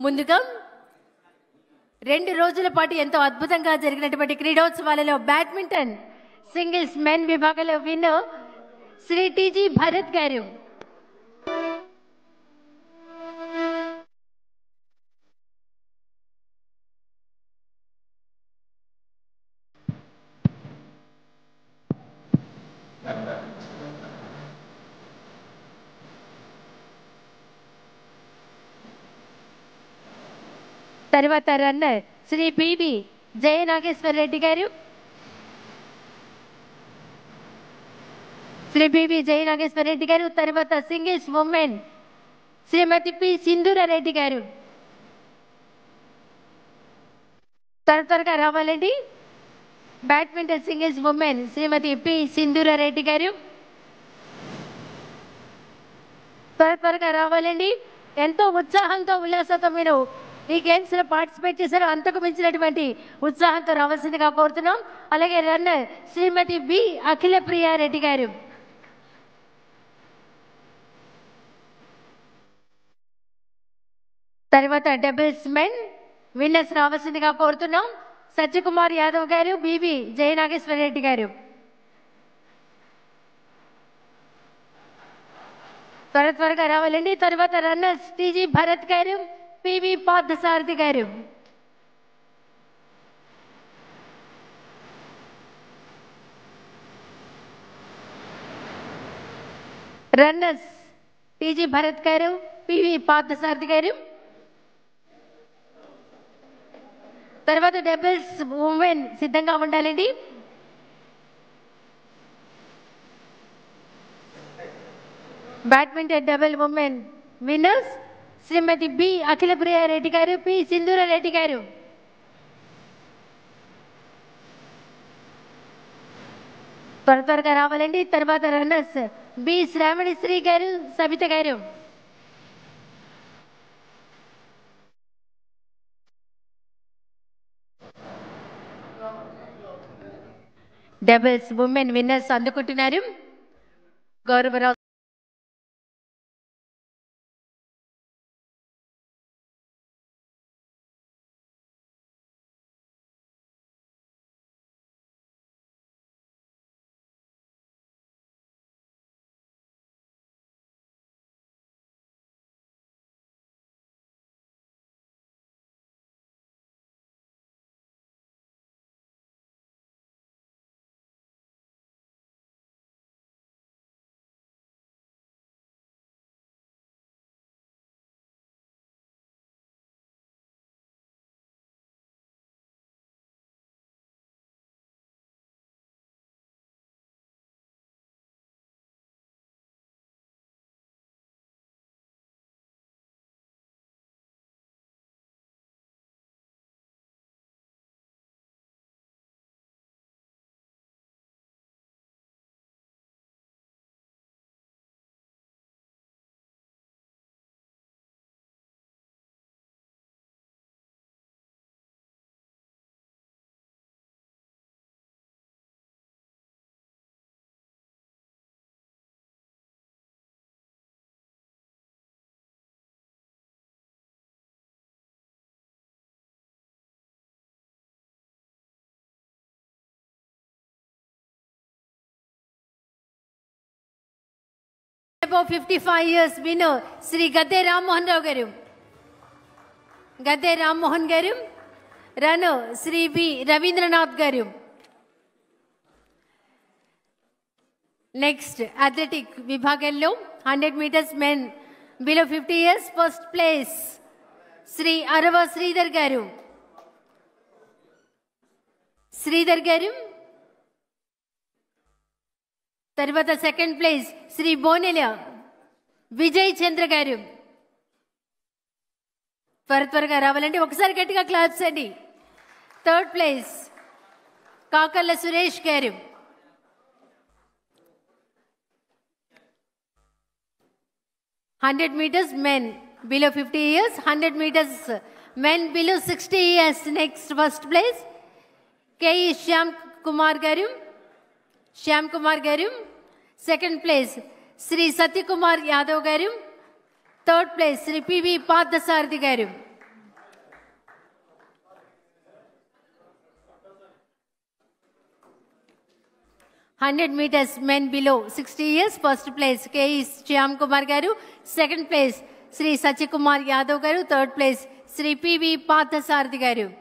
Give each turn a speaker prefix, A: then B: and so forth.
A: ముందుగా 2 రోజుల పాటు ఎంతో అద్భుతంగా జరిగినటువంటి క్రీడోత్సవాలలో బ్యాడ్మింటన్ సింగిల్స్ మెన్ విభాగంలో విన్నర్ శ్రీ టీజీ భరత్ గారు. తర్వాత రన్నర్ శ్రీ బివి జయ నాగేశ్వర రెడ్డి గారు. శ్రీ బివి జయ నాగేశ్వర రెడ్డి గారు. తర్వాత సింగిల్స్ ఉమెన్ శ్రీమతి పి సింధూరారెడ్డి గారు. త్వరగా రావాలండి. బ్యాడ్మింటన్ సింగిల్స్ ఉమెన్ శ్రీమతి పి సింధూరారెడ్డి గారు. త్వరగా రావాలండి. ఎంతో ఉత్సాహంతో ఉల్లాసంతో మీరు ఈ గేమ్స్ లో పార్టిసిపేట్ చేశారు. అంతకు మించినటువంటి ఉత్సాహంతో రావాల్సిందిగా కోరుతున్నాం. అలాగే రన్నర్ శ్రీమతి బి అఖిల ప్రియారెడ్డి గారు. తర్వాత డబుల్స్ మెన్ విన్నర్స్ రావాల్సిందిగా కోరుతున్నాం. సత్యకుమార్ యాదవ్ గారు, బివి జయ నాగేశ్వర రెడ్డి గారు. త్వరగా రావాలండి. తర్వాత రన్నర్స్ టీజీ భరత్ గారు, పివి పార్థసారథి గారు. రన్నర్స్ టీజీ భరత్ గారు, పివి పార్థసారథి గారు. తర్వాత డబుల్స్ ఉమెన్ సిద్ధంగా ఉండాలండి. బ్యాడ్మింటన్ డబుల్ ఉమెన్ విన్నర్స్ శ్రీమతి బి అఖిల ప్రియారెడ్డి గారు, పి సింధూరారెడ్డి గారు. త్వరగా రావాలండి. తర్వాత రన్నర్స్ బి శ్రావణి శ్రీ గారు, సబిత గారు. డబుల్స్ ఉమెన్ విన్నర్స్ అందుకుంటున్నారు. Gauravarao above 55 years winner Shri Gadde Rammohan Rao గారు. గద్దె రామ్మోహన్ గారు. రన్నర్ శ్రీ బి రవీంద్రనాథ్ గారు. నెక్స్ట్ అథ్లెటిక్ విభాగంలో 100 metres men below 50 years first place Shri Arava Sridhar గారు. శ్రీధర్ గారు. తర్వాత సెకండ్ ప్లేస్ శ్రీ బోనెల విజయ్ చంద్ర గారు. త్వరగా రావాలండి. ఒకసారి గట్టిగా క్లాప్స్ అండి. థర్డ్ ప్లేస్ కాకర్ల సురేష్ గారు. Hundred meters men below 50 years, 100 metres men below 60 years. Next first place K E Shyam Kumar గారు. శ్యామ్ కుమార్ గారు. సెకండ్ ప్లేస్ శ్రీ సత్యకుమార్ యాదవ్ గారు. Third place Shri P V Parthasarathi గారు. 100 meters men below 60 years, first place K.E. Shyam Kumar garu, second place Sri Sachikumar Yadav garu, third place Sri P.V. Pathasarathi garu.